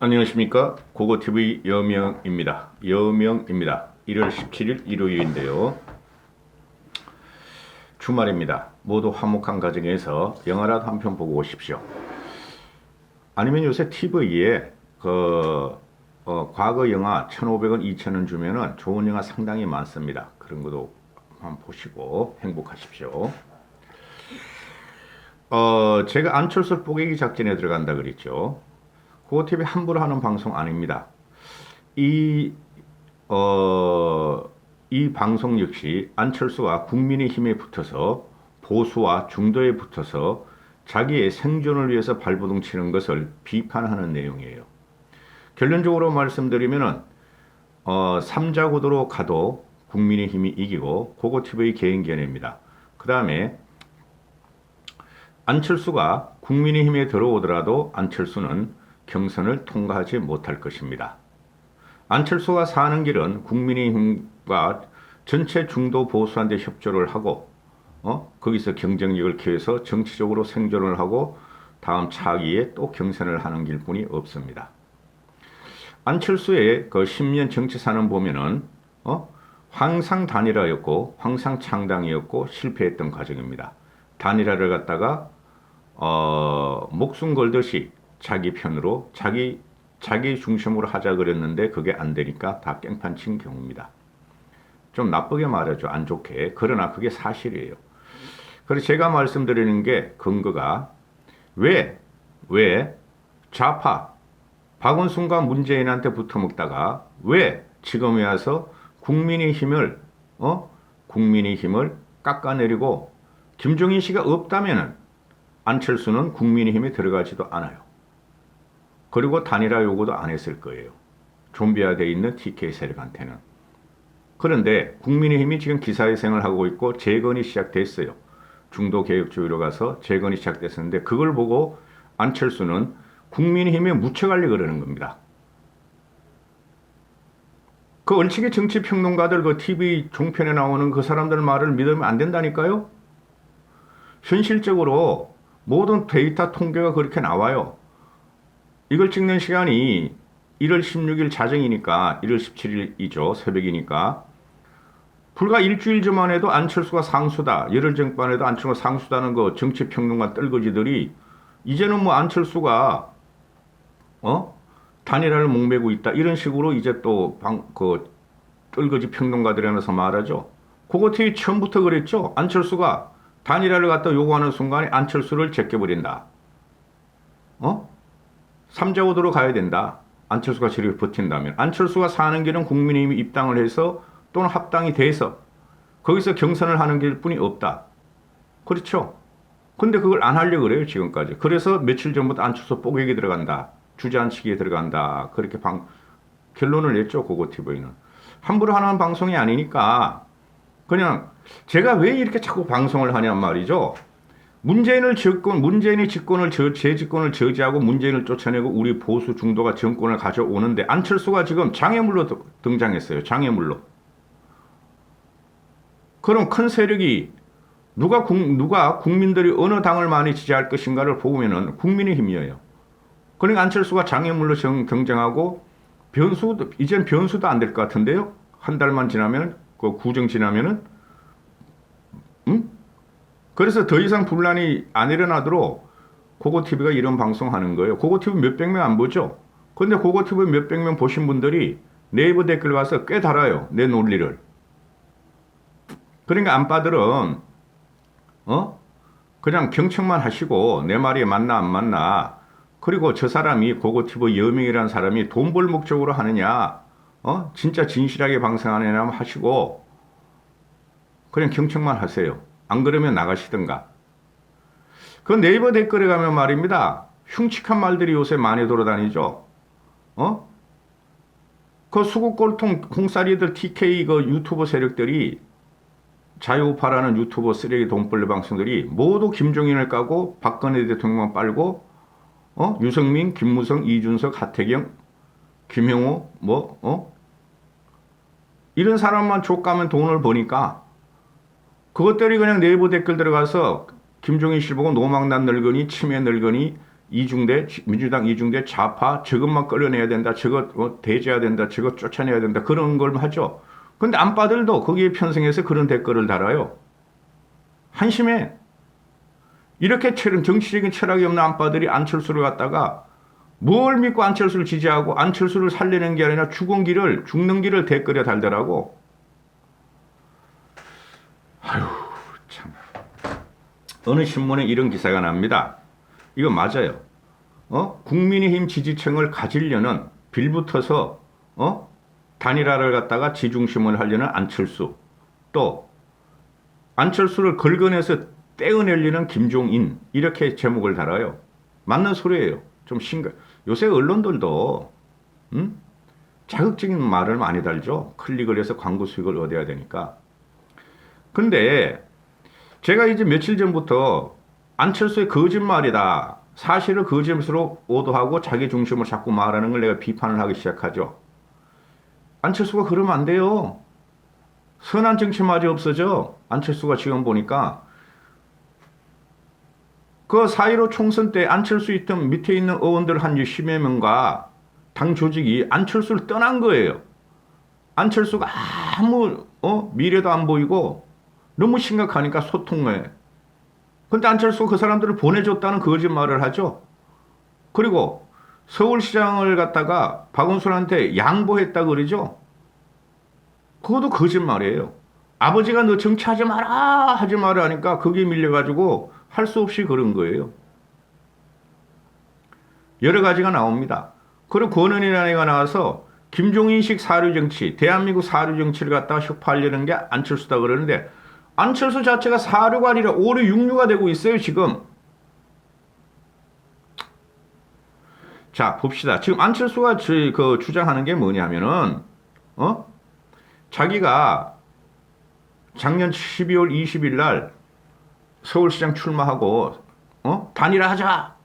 안녕하십니까. 고고TV 여명입니다. 1월 17일 일요일인데요. 주말입니다. 모두 화목한 가정에서 영화라도 한 편 보고 오십시오. 아니면 요새 TV에 과거 영화 1,500원, 2,000원 주면은 좋은 영화 상당히 많습니다. 그런 것도 한번 보시고 행복하십시오. 제가 안철수 뽀개기 작전에 들어간다 그랬죠. 고고TV 함부로 하는 방송 아닙니다. 이 방송 역시 안철수가 국민의힘에 붙어서 보수와 중도에 붙어서 자기의 생존을 위해서 발버둥 치는 것을 비판하는 내용이에요. 결론적으로 말씀드리면은 3자 구도로 가도 국민의힘이 이기고 고고TV 개인견입니다. 그 다음에 안철수가 국민의힘에 들어오더라도 안철수는 경선을 통과하지 못할 것입니다. 안철수가 사는 길은 국민의힘과 전체 중도 보수한테 협조를 하고 거기서 경쟁력을 키워서 정치적으로 생존을 하고 다음 차기에 또 경선을 하는 길뿐이 없습니다. 안철수의 그 10년 정치사는 보면은 황상 단일화였고 황상 창당이었고 실패했던 과정입니다. 단일화를 갖다가 목숨 걸듯이 자기 편으로 자기 중심으로 하자 그랬는데 그게 안 되니까 다 깽판 친 경우입니다. 좀 나쁘게 말하죠. 안 좋게. 그러나 그게 사실이에요. 그래서 제가 말씀드리는 게 근거가 왜 좌파 박원순과 문재인한테 붙어먹다가 왜 지금에 와서 국민의힘을 깎아내리고 김종인 씨가 없다면은 안철수는 국민의힘에 들어가지도 않아요. 그리고 단일화 요구도 안 했을 거예요. 좀비화되어 있는 TK 세력한테는. 그런데 국민의힘이 지금 기사회생을 하고 있고 재건이 시작됐어요. 중도 개혁주의로 가서 재건이 시작됐었는데 그걸 보고 안철수는 국민의힘에 묻혀가려고 그러는 겁니다. 그 얼치기 정치평론가들 그 TV 종편에 나오는 그 사람들 말을 믿으면 안 된다니까요. 현실적으로 모든 데이터 통계가 그렇게 나와요. 이걸 찍는 시간이 1월 16일 자정이니까 1월 17일이죠. 새벽이니까. 불과 일주일 전만 해도 안철수가 상수다. 열흘 전만 해도 안철수가 상수다는 그 정치평론가 떨거지들이 이제는 뭐 안철수가 단일화를 목매고 있다. 이런 식으로 이제 또 떨거지 평론가들이 하면서 말하죠. 고고TV 처음부터 그랬죠. 안철수가 단일화를 갖다 요구하는 순간에 안철수를 제껴버린다. 3자 구도로 가야 된다. 안철수가 저렇게 버틴다면. 안철수가 사는 길은 국민의힘이 입당을 해서 또는 합당이 돼서 거기서 경선을 하는 길뿐이 없다. 그렇죠? 근데 그걸 안 하려고 그래요. 지금까지. 그래서 며칠 전부터 안철수 뽀개기 들어간다. 주저앉히기에 들어간다. 그렇게 결론을 냈죠. 고고TV는. 함부로 하는 방송이 아니니까 그냥 제가 왜 이렇게 자꾸 방송을 하냔 말이죠. 문재인이 제 집권을 저지하고 문재인을 쫓아내고 우리 보수 중도가 정권을 가져오는데 안철수가 지금 장애물로 등장했어요. 장애물로. 그럼 큰 세력이 누가 국민들이 어느 당을 많이 지지할 것인가를 보면은 국민의힘이에요. 그러니까 안철수가 장애물로 경쟁하고 이젠 변수도 안 될 것 같은데요. 한 달만 지나면 그 구정 지나면은 그래서 더 이상 분란이 안 일어나도록 고고TV가 이런 방송하는 거예요. 고고TV 몇백 명 안 보죠? 근데 고고TV 몇백 명 보신 분들이 네이버 댓글 가서 꽤 달아요. 내 논리를. 그러니까 안빠들은 그냥 경청만 하시고 내 말이 맞나 안 맞나 그리고 저 사람이 고고TV 여명이라는 사람이 돈 벌 목적으로 하느냐 진짜 진실하게 방송하느냐 하시고 그냥 경청만 하세요. 안 그러면 나가시든가. 그 네이버 댓글에 가면 말입니다. 흉측한 말들이 요새 많이 돌아다니죠. 그 수국골통 홍사리들 TK 그 유튜버 세력들이 자유우파라는 유튜버 쓰레기 돈벌레 방송들이 모두 김종인을 까고 박근혜 대통령만 빨고 유승민, 김무성, 이준석, 하태경, 김형호 이런 사람만 족가면 돈을 버니까 그것들이 그냥 네이버 댓글 들어가서 김종인 씨 보고 노망난 늙은이, 치매 늙은이, 이중대, 민주당 이중대 좌파 저것만 끌어내야 된다. 저것 대제해야 된다. 저것 쫓아내야 된다. 그런 걸 하죠. 근데 안빠들도 거기에 편성해서 그런 댓글을 달아요. 한심해. 이렇게 정치적인 철학이 없는 안빠들이 안철수를 갖다가 뭘 믿고 안철수를 지지하고 안철수를 살리는 게 아니라 죽는 길을 댓글에 달더라고. 아유, 참. 어느 신문에 이런 기사가 납니다. 이거 맞아요. 국민의힘 지지층을 가지려는 빌붙어서 단일화를 갖다가 지중심을 하려는 안철수, 또 안철수를 긁어내서 떼어내려는 김종인, 이렇게 제목을 달아요. 맞는 소리예요. 좀 요새 언론들도 자극적인 말을 많이 달죠. 클릭을 해서 광고 수익을 얻어야 되니까. 근데 제가 이제 며칠 전부터 안철수의 거짓말이다, 사실을 거짓으로 오도하고 자기 중심을 자꾸 말하는 걸 내가 비판을 하기 시작하죠. 안철수가 그러면 안 돼요. 선한 정치마저 없어져. 안철수가 지금 보니까 그 4.15 총선 때 안철수 있던 밑에 있는 의원들 한 10여 명과 당 조직이 안철수를 떠난 거예요. 안철수가 아무 미래도 안 보이고 너무 심각하니까 소통해. 근데 안철수가 그 사람들을 보내줬다는 거짓말을 하죠. 그리고 서울시장을 갖다가 박원순한테 양보했다 그러죠. 그것도 거짓말이에요. 아버지가 너 정치하지 마라 하지 마라 하니까 거기에 밀려가지고 할 수 없이 그런 거예요. 여러 가지가 나옵니다. 그리고 권은희라는 애가 나와서 김종인식 사료정치, 대한민국 사료정치를 갖다가 혁파하려는 게 안철수다 그러는데, 안철수 자체가 사료가 아니라 오류 육류가 되고 있어요, 지금. 자, 봅시다. 지금 안철수가 주장하는 게 뭐냐면은, 자기가 작년 12월 20일 날 서울시장 출마하고, 단일화하자.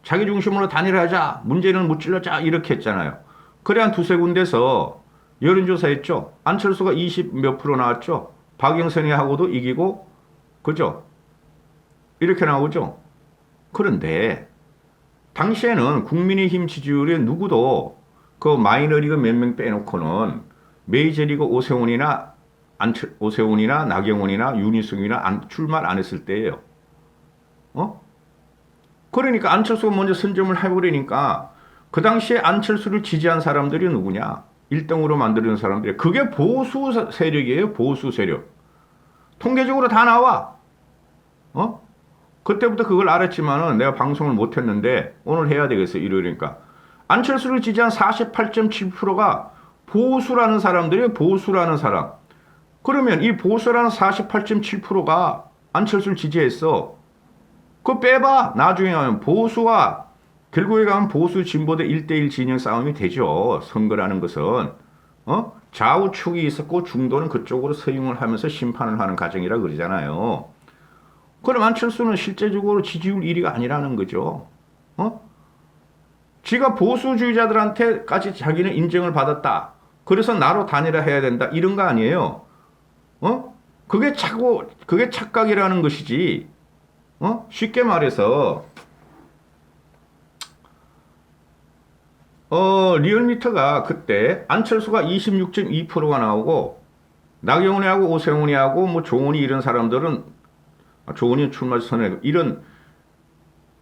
자기 중심으로 단일화하자. 문재인은 못 찔러자. 이렇게 했잖아요. 그래 한 두세 군데서 여론조사 했죠. 안철수가 20 몇 프로 나왔죠. 박영선이하고도 이기고, 그죠? 이렇게 나오죠. 그런데 당시에는 국민의힘 지지율이 누구도 그 마이너리그 몇 명 빼놓고는 메이저리그 오세훈이나 나경원이나 윤희숙이나 출마를 안 했을 때예요. 그러니까 안철수가 먼저 선점을 해버리니까 그 당시에 안철수를 지지한 사람들이 누구냐? 1등으로 만드는 사람들이. 그게 보수 세력이에요. 보수 세력. 통계적으로 다 나와. 그때부터 그걸 알았지만은 내가 방송을 못했는데 오늘 해야 되겠어. 이러니까. 안철수를 지지한 48.7%가 보수라는 사람들이에요. 보수라는 사람. 그러면 이 보수라는 48.7%가 안철수를 지지했어. 그거 빼봐. 나중에 가면 보수와 결국에 가면 보수 진보대 1대1 진영 싸움이 되죠. 선거라는 것은. 좌우축이 있었고 중도는 그쪽으로 서용을 하면서 심판을 하는 과정이라 그러잖아요. 그럼 안철수는 실제적으로 지지율 1위가 아니라는 거죠. 지가 보수주의자들한테까지 자기는 인정을 받았다. 그래서 나로 단일화해야 된다. 이런 거 아니에요. 그게 착각이라는 것이지. 쉽게 말해서 리얼미터가 그때 안철수가 26.2%가 나오고 나경원이하고 오세훈이하고 뭐 조은희 이런 사람들은 조은희 출마 선언 이런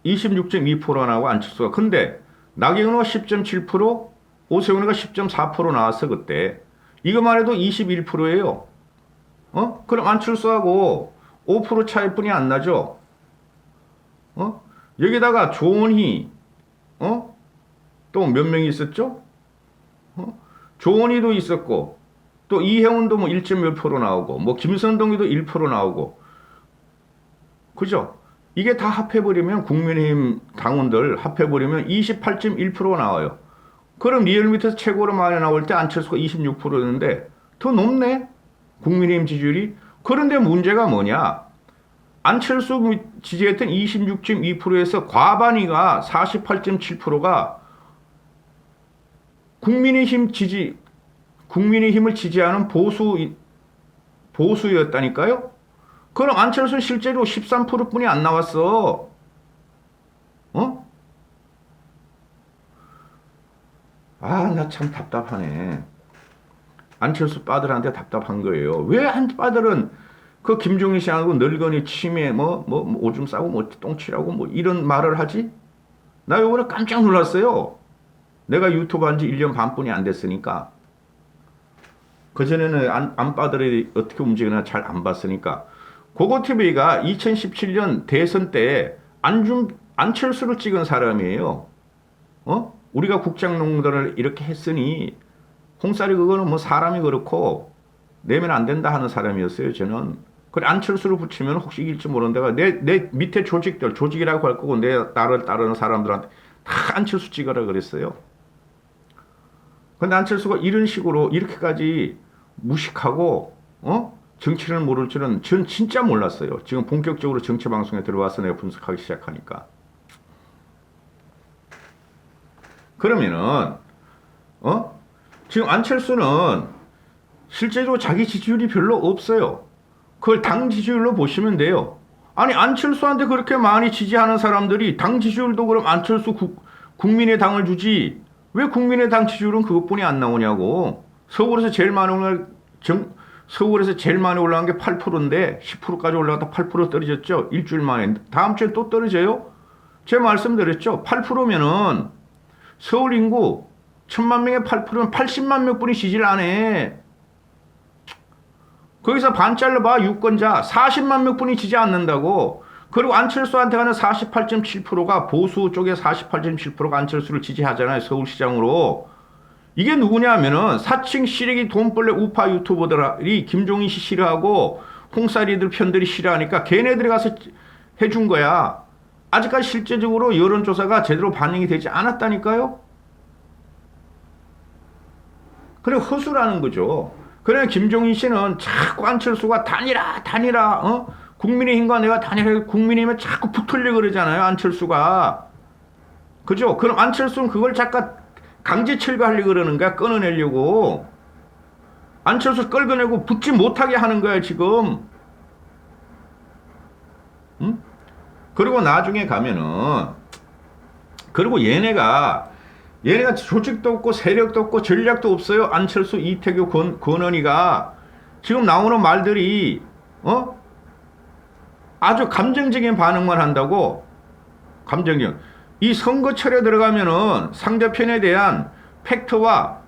26.2%가 나오고 안철수가. 근데 나경원이가 10.7%, 오세훈이가 10.4% 나왔어 그때. 이거만 해도 21%예요. 그럼 안철수하고 5% 차이뿐이 안 나죠. 여기다가 조은희, 또 몇 명이 있었죠? 조은희도 있었고, 또 이혜원도 뭐 1점 몇 프로 나오고, 뭐 김선동이도 1% 나오고, 그죠? 이게 다 합해버리면 국민의힘 당원들 합해버리면 28.1%가 나와요. 그럼 리얼미터에서 최고로 많이 나올 때 안철수가 26%였는데 더 높네? 국민의힘 지지율이. 그런데 문제가 뭐냐? 안철수 지지했던 26.2%에서 과반이가 48.7%가 국민의힘을 지지하는 보수였다니까요? 그럼 안철수는 실제로 13%뿐이 안 나왔어. 나 참 답답하네. 안철수 빠들한테 답답한 거예요. 왜 한 빠들은 그 김종인 씨하고 늙은이 치매 오줌 싸고 똥치라고 이런 말을 하지? 나 요번에 깜짝 놀랐어요. 내가 유튜브 한 지 1년 반뿐이 안 됐으니까. 그전에는 안빠들이 어떻게 움직이나 잘 안 봤으니까. 고고TV가 2017년 대선 때 안철수를 찍은 사람이에요. 우리가 국정농단을 이렇게 했으니 홍살이 그거는 뭐 사람이 그렇고 내면 안 된다 하는 사람이었어요. 저는. 그래 안철수를 붙이면 혹시 이길지 모른다가 내 밑에 조직이라고 할 거고 나를 따르는 사람들한테 다 안철수 찍으라 그랬어요. 근데 안철수가 이런 식으로 이렇게까지 무식하고 정치를 모를 줄은 전 진짜 몰랐어요. 지금 본격적으로 정치 방송에 들어와서 내가 분석하기 시작하니까. 그러면은 지금 안철수는 실제로 자기 지지율이 별로 없어요. 그걸 당 지지율로 보시면 돼요. 아니 안철수한테 그렇게 많이 지지하는 사람들이 당 지지율도 그럼 안철수 국민의당을 주지 왜 국민의당 지지율은 그것뿐이 안 나오냐고. 서울에서 제일 많이 올라간 게 8%인데 10%까지 올라갔다 8% 떨어졌죠. 일주일 만에. 다음 주에 또 떨어져요. 제가 말씀드렸죠. 8%면은 서울 인구 1000만 명에 8%면 80만 명뿐이 지지를 안 해. 거기서 반 잘라봐. 유권자 40만 명뿐이 지지 않는다고. 그리고 안철수한테 가는 48.7%가 보수 쪽에 48.7%가 안철수를 지지하잖아요. 서울시장으로. 이게 누구냐 하면은 사칭 시래기 돈벌레 우파 유튜버들이 김종인 씨 싫어하고 홍사리들 편들이 싫어하니까 걔네들이 가서 해준 거야. 아직까지 실제적으로 여론조사가 제대로 반영이 되지 않았다니까요. 그래 허수라는 거죠. 그래 김종인 씨는 자꾸 안철수가 단일화 국민의힘과 내가 단일화 국민의힘에 자꾸 붙으려고 그러잖아요. 안철수가. 그죠? 그럼 안철수는 그걸 잠깐 강제 철거하려고 그러는 거야. 끊어내려고. 안철수 끌어내고 붙지 못하게 하는 거야 지금. 응? 그리고 나중에 가면은 그리고 얘네가 조직도 없고 세력도 없고 전략도 없어요. 안철수, 이태규, 권은희가 지금 나오는 말들이 아주 감정적인 반응만 한다고. 감정적. 이 선거철에 들어가면은 상대편에 대한 팩트와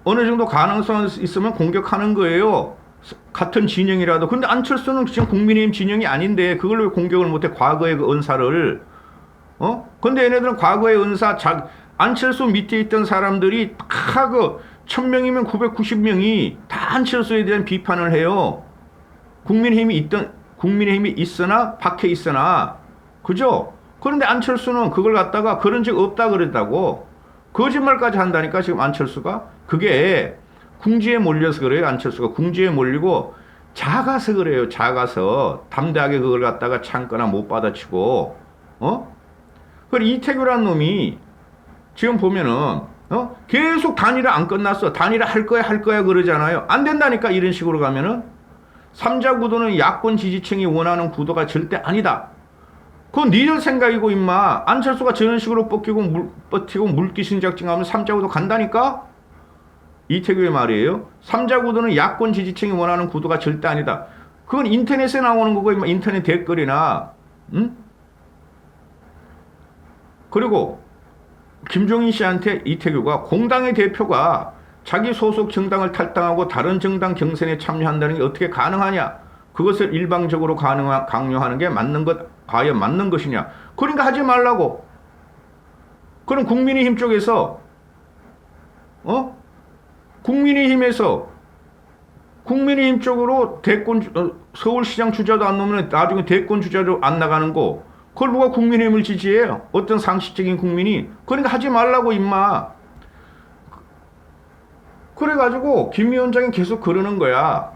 어느 정도 가능성 있으면 공격하는 거예요. 같은 진영이라도. 근데 안철수는 지금 국민의힘 진영이 아닌데 그걸 왜 공격을 못해? 과거의 그 은사를. 근데 얘네들은 과거의 은사 안철수 밑에 있던 사람들이 다 그 1000명이면 990명이 다 안철수에 대한 비판을 해요. 국민의힘이 있으나 박해 있으나. 그죠? 그런데 안철수는 그걸 갖다가 그런 적 없다 그랬다고. 거짓말까지 한다니까 지금 안철수가. 그게 궁지에 몰려서 그래요. 안철수가 궁지에 몰리고 작아서 그래요. 작아서 담대하게 그걸 갖다가 참거나 못 받아치고. 그리고 이태규라는 놈이 지금 보면은 계속 단일화 안 끝났어. 단일화 할 거야 그러잖아요. 안 된다니까 이런 식으로 가면은. 3자 구도는 야권 지지층이 원하는 구도가 절대 아니다. 그건 니들 생각이고 임마. 안철수가 저런 식으로 버티고 물귀신 작정하면 3자 구도 간다니까. 이태규의 말이에요. 3자 구도는 야권 지지층이 원하는 구도가 절대 아니다. 그건 인터넷에 나오는 거고 임마. 인터넷 댓글이나. 응? 그리고 김종인 씨한테 이태규가 공당의 대표가 자기 소속 정당을 탈당하고 다른 정당 경선에 참여한다는 게 어떻게 가능하냐. 그것을 일방적으로 강요하는 게 과연 맞는 것이냐. 그러니까 하지 말라고. 그럼 국민의힘 쪽에서 국민의힘 쪽으로 서울시장 주자도 안 나오면 나중에 대권 주자도 안 나가는 거. 그걸 누가 국민의힘을 지지해요? 어떤 상식적인 국민이. 그러니까 하지 말라고 임마. 그래가지고 김 위원장이 계속 그러는 거야.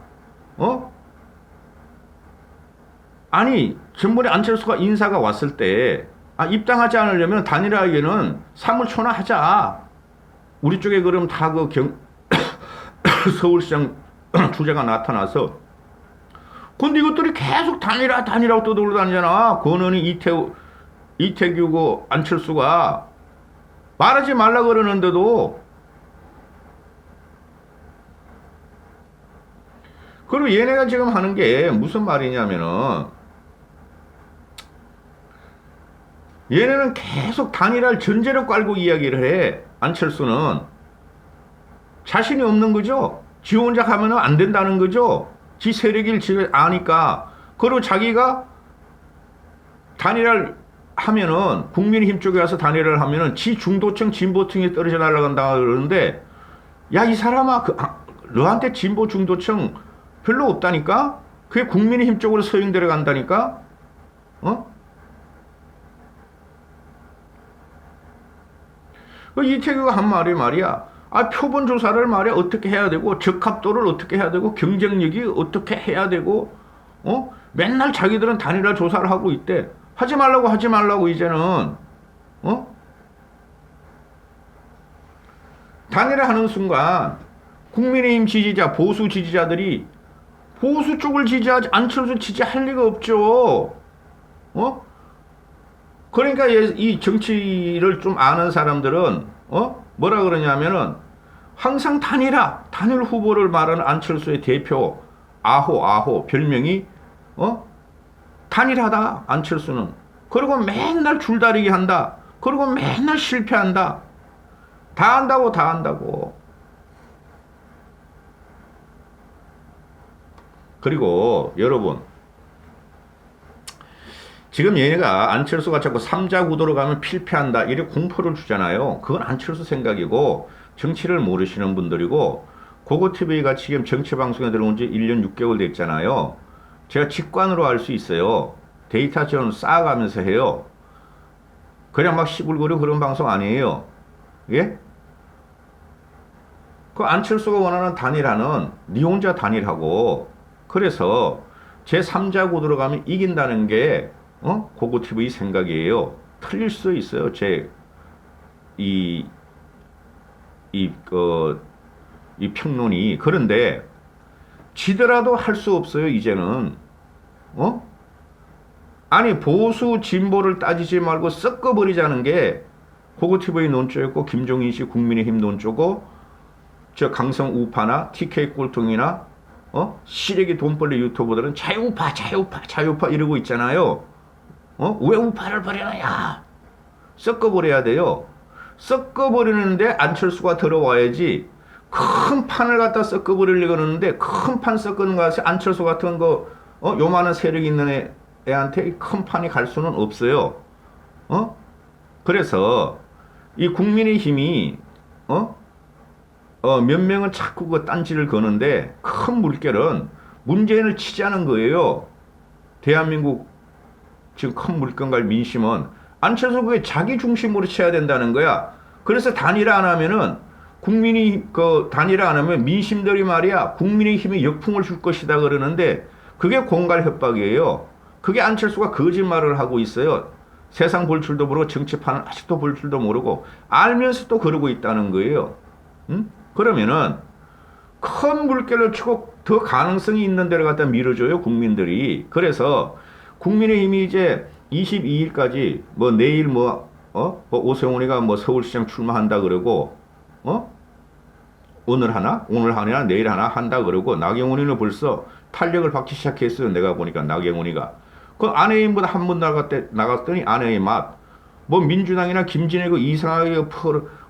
아니 전번에 안철수가 인사가 왔을 때 입당하지 않으려면 단일화에는 사물초나 하자. 우리 쪽에 그럼 다 서울시장 주자가 나타나서. 근데 이것들이 계속 단일화 떠돌고 다니잖아. 권은희, 이태규고 안철수가. 말하지 말라 그러는데도. 그리고 얘네가 지금 하는 게 무슨 말이냐면은 얘네는 계속 단일화를 전제로 깔고 이야기를 해. 안철수는 자신이 없는 거죠. 지 혼자 가면은 안 된다는 거죠. 지 세력을 지 아니까. 그리고 자기가 단일화를 하면은 국민의힘 쪽에 와서 단일화를 하면은 지 중도층 진보층이 떨어져 날아간다 그러는데, 야 이 사람아, 너한테 진보 중도층 별로 없다니까. 그게 국민의힘 쪽으로 서용되려 간다니까. 어? 이태규가 한 말이 말이야. 표본 조사를 말이야 어떻게 해야 되고, 적합도를 어떻게 해야 되고, 경쟁력이 어떻게 해야 되고, 맨날 자기들은 단일화 조사를 하고 있대. 하지 말라고 이제는. 단일화 하는 순간 국민의힘 지지자, 보수 지지자들이 보수 쪽을 지지하지 안철수 지지할 리가 없죠. 그러니까 이 정치를 좀 아는 사람들은 뭐라 그러냐면은 항상 단일 후보를 말하는 안철수의 대표 아호 별명이 단일하다 안철수는. 그리고 맨날 줄다리기 한다. 그리고 맨날 실패한다. 다 한다고. 그리고 여러분, 지금 얘네가 안철수가 자꾸 3자 구도로 가면 필패한다 이렇게 공포를 주잖아요. 그건 안철수 생각이고 정치를 모르시는 분들이고, 고고TV가 지금 정치방송에 들어온 지 1년 6개월 됐잖아요. 제가 직관으로 알 수 있어요. 데이터 좀 쌓아가면서 해요. 그냥 막 시불거리고 그런 방송 아니에요. 예? 그 안철수가 원하는 단일화는 니 혼자 단일하고, 그래서 제3자 구도로 가면 이긴다는 게 고고TV 생각이에요. 틀릴 수 있어요. 이 평론이. 그런데 지더라도 할 수 없어요. 이제는. 아니 보수 진보를 따지지 말고 섞어버리자는 게 고고TV 논조였고, 김종인 씨 국민의힘 논조고, 저 강성 우파나 TK 꼴통이나 시래기 돈벌레 유튜버들은 자유파 이러고 있잖아요. 왜 우파를 버리느냐? 섞어버려야 돼요. 섞어버리는데 안철수가 들어와야지. 큰 판을 갖다 섞어버리려고 그러는데, 큰 판 섞는 것이 안철수 같은 거 요만한 세력이 있는 애한테 큰 판이 갈 수는 없어요. 그래서 이 국민의힘이 몇 명은 자꾸 그 딴지를 거는데, 큰 물결은 문재인을 치자는 거예요. 대한민국 지금 큰 물건갈 민심은 안철수 그게 자기 중심으로 쳐야 된다는 거야. 그래서 단일화 안 하면은 단일화 안 하면 민심들이 말이야 국민의힘에 역풍을 줄 것이다 그러는데, 그게 공갈 협박이에요. 그게 안철수가 거짓말을 하고 있어요. 세상 볼 줄도 모르고 정치판은 아직도 볼 줄도 모르고 알면서 또 그러고 있다는 거예요. 그러면은 큰 물결을 치고 더 가능성이 있는 데를 갖다 밀어줘요, 국민들이. 그래서 국민의힘이 이제 22일까지 내일 오세훈이가 서울시장 출마한다 그러고, 오늘 하나 내일 하나 한다 그러고, 나경원이는 벌써 탄력을 받기 시작했어요. 내가 보니까 나경원이가 그 아내인보다 한 번 나갔더니 아내의 맛, 민주당이나 김진애 그 이상하게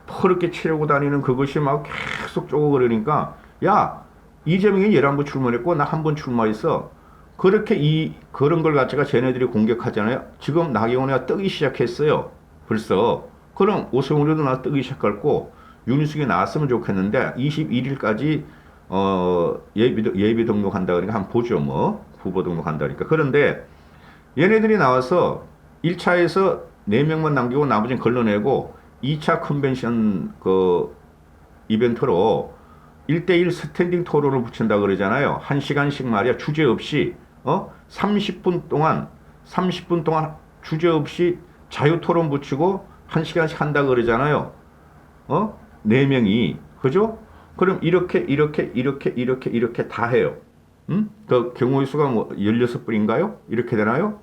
퍼렇게 치려고 다니는 그것이 막 계속 쪼고 그러니까, 야 이재명이 11번 출마했고 나 한 번 출마했어. 그렇게 그런 걸 갖다가 쟤네들이 공격하잖아요. 지금 나경원이가 뜨기 시작했어요. 벌써. 그럼 오세훈이도 나 뜨기 시작했고, 윤희숙이 나왔으면 좋겠는데 21일까지 예비 등록한다 그러니까 한번 보죠. 후보 등록한다니까. 그런데 얘네들이 나와서 1차에서 4명만 남기고 나머지는 걸러내고, 2차 컨벤션 이벤트로 1대1 스탠딩 토론을 붙인다 그러잖아요. 1시간씩 말이야 주제 없이 30분 동안 주제 없이 자유 토론 붙이고 1시간씩 한다 그러잖아요. 4명이. 그죠? 그럼 이렇게 다 해요. 그 경우의 수가 16분인가요? 이렇게 되나요?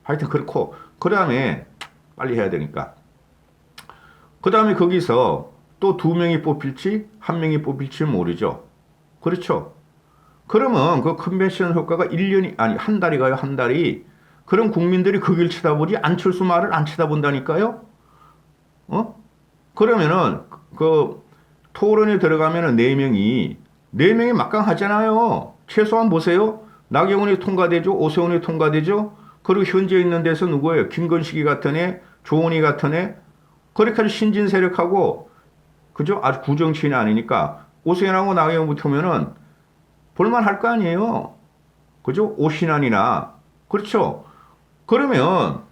하여튼 그렇고, 그 다음에 빨리 해야 되니까 그 다음에 거기서 또 두 명이 뽑힐지 한 명이 뽑힐지 모르죠. 그렇죠. 그러면 그 컨벤션 효과가 1년이 아니 한 달이 가요. 한 달이. 그럼 국민들이 그 길 쳐다보지 안철수 말을 안 쳐다본다니까요. 어? 그러면은 그 토론에 들어가면은 네 명이 막강하잖아요. 최소한 보세요. 나경원이 통과되죠. 오세훈이 통과되죠. 그리고 현재 있는 데서 누구예요? 김건식이 같은 애, 조은희 같은 애. 그렇게 아주 신진 세력하고 그죠? 아주 구정치인이 아니니까 오세훈하고 나경원 붙으면은 볼만할 거 아니에요. 그죠? 오신환이나 그렇죠. 그러면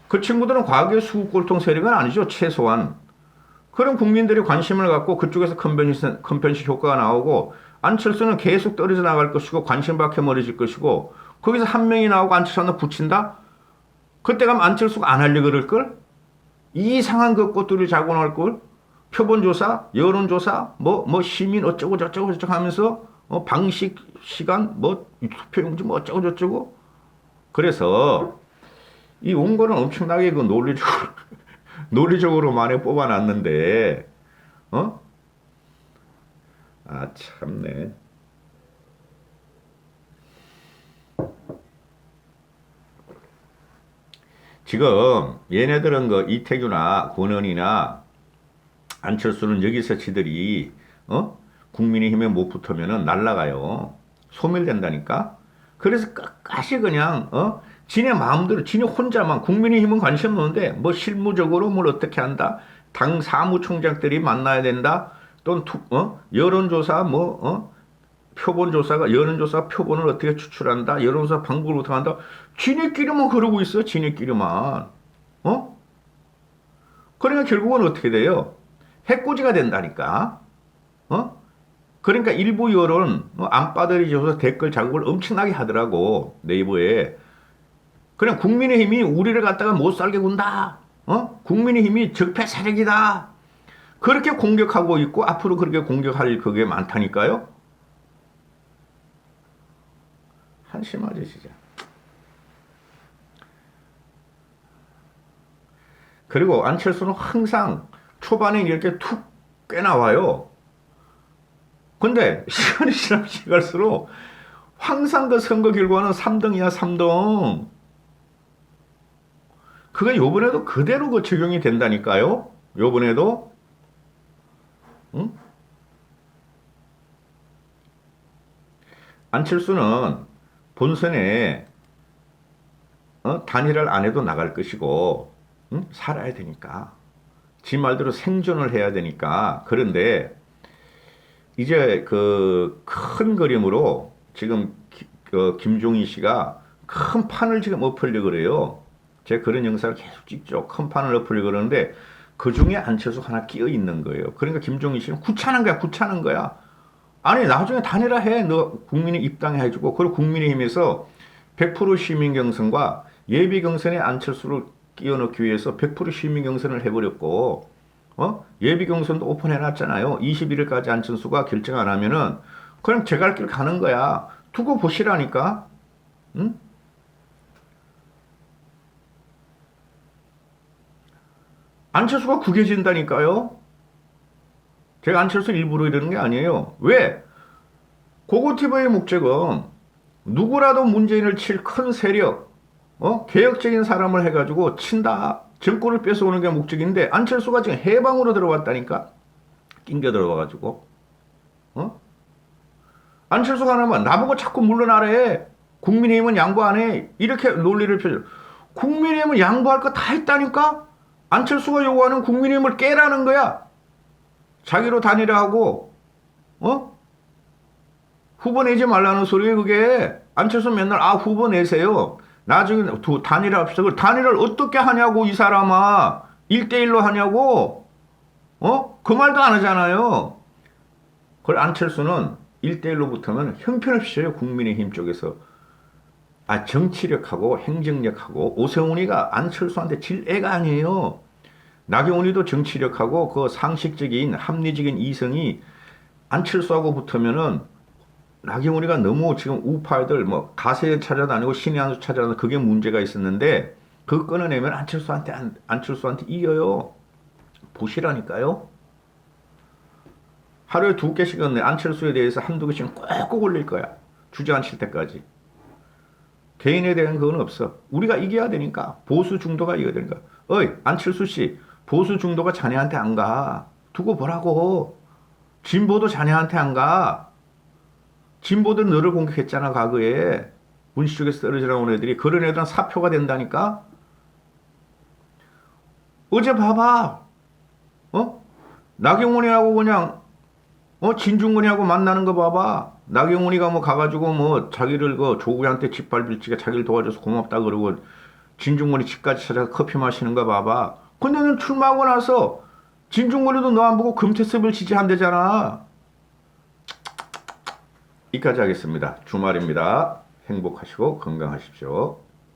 그 친구들은 과거의 수국골통 세력은 아니죠. 최소한. 그럼 국민들이 관심을 갖고 그쪽에서 컨벤션 효과가 나오고 안철수는 계속 떨어져 나갈 것이고 관심 밖에 멀어질 것이고 거기서 한 명이 나오고 안철수 하나 붙인다? 그때 가면 안철수가 안 하려고 그럴걸? 이상한 것들을 자고 나올걸? 표본조사, 여론조사, 시민 어쩌고 저쩌고 하면서 방식, 시간, 투표용지 어쩌고. 그래서 이 원고는 엄청나게 그 논리적으로 많이 뽑아놨는데, 참네. 지금 얘네들은 그 이태규나 권은희나 안철수는 여기서 지들이, 국민의힘에 못 붙으면은 날라가요. 소멸된다니까? 그래서 끝까지 그냥, 지네 마음대로, 지네 혼자만, 국민의힘은 관심 없는데, 실무적으로 뭘 어떻게 한다? 당 사무총장들이 만나야 된다? 또는, 여론조사, 표본조사가, 여론조사 표본을 어떻게 추출한다? 여론조사 방법을 어떻게 한다? 지네끼리만 그러고 있어, 지네끼리만. 그러니까 결국은 어떻게 돼요? 해코지가 된다니까? 그러니까 일부 여론, 안빠들이 줘서 댓글 자극을 엄청나게 하더라고, 네이버에. 그냥 국민의힘이 우리를 갖다가 못 살게 군다. 국민의힘이 적폐 세력이다. 그렇게 공격하고 있고 앞으로 그렇게 공격할 그게 많다니까요. 한심하지 진짜. 그리고 안철수는 항상 초반에 이렇게 툭 꽤 나와요. 근데 시간이 지나면 갈수록 항상 그 선거 결과는 3등이야 3등. 그게 요번에도 그대로 그 적용이 된다니까요. 요번에도. 응? 안철수는 본선에 단일화를 안 해도 나갈 것이고 살아야 되니까. 지 말대로 생존을 해야 되니까. 그런데 이제 그 큰 그림으로 지금 김종인 씨가 큰 판을 지금 엎으려고 그래요. 제가 그런 영상을 계속 찍죠. 큰 판을 엎으려고 그러는데 그 중에 안철수 하나 끼어 있는 거예요. 그러니까 김종인 씨는 구차는 거야. 아니 나중에 단일화 해. 너 국민이 입당해 해주고 그리고 국민의힘에서 100% 시민 경선과 예비 경선에 안철수를 끼워 넣기 위해서 100% 시민 경선을 해버렸고 예비 경선도 오픈해놨잖아요. 21일까지 안철수가 결정 안 하면은 그냥 제 갈 길 가는 거야. 두고 보시라니까. 응? 안철수가 구겨진다니까요. 제가 안철수 일부러 이러는 게 아니에요. 왜? 고고티브의 목적은 누구라도 문재인을 칠 큰 세력, 개혁적인 사람을 해가지고 친다. 정권을 뺏어오는 게 목적인데 안철수가 지금 해방으로 들어왔다니까. 낑겨 들어와가지고. 안철수가 하나만 나보고 자꾸 물러나래. 국민의힘은 양보 안 해. 이렇게 논리를 펴줘. 국민의힘은 양보할 거 다 했다니까. 안철수가 요구하는 국민의힘을 깨라는 거야. 자기로 단일화하고 후보 내지 말라는 소리에 그게. 안철수 맨날 후보 내세요. 나중에 단일화 합시다. 단일화를 어떻게 하냐고 이 사람아. 1대1로 하냐고. 그 말도 안 하잖아요. 그걸 안철수는 1대1로 붙으면 형편없이 져요. 국민의힘 쪽에서. 정치력하고 행정력하고 오세훈이가 안철수한테 질 애가 아니에요. 나경원이도 정치력하고 그 상식적인 합리적인 이성이 안철수하고 붙으면은 나경원이가 너무 지금 우파들 가세 찾아다니고 신의 한수 찾아다니고 그게 문제가 있었는데 그거 끊어내면 안철수한테 이겨요. 보시라니까요. 하루에 2개씩은 안철수에 대해서 한두 개씩은 꼭꼭 올릴 거야. 주저앉힐 때까지. 개인에 대한 그건 없어. 우리가 이겨야 되니까. 보수 중도가 이겨야 되니까. 어이, 안철수 씨, 보수 중도가 자네한테 안 가. 두고 보라고. 진보도 자네한테 안 가. 진보들 너를 공격했잖아, 과거에. 문시 쪽에서 떨어지라고 온 애들이. 그런 애들은 사표가 된다니까? 어제 봐봐. 어? 나경원이하고 그냥, 진중권이하고 만나는 거 봐봐. 나경원이가 뭐 가가지고 뭐 자기를 그 조국한테 짓밟을지가 자기를 도와줘서 고맙다 그러고 진중권이 집까지 찾아서 커피 마시는 거 봐봐. 근데 는 출마하고 나서 진중권이도 너 안 보고 금태섭을 지지한대잖아. 이까지 하겠습니다. 주말입니다. 행복하시고 건강하십시오.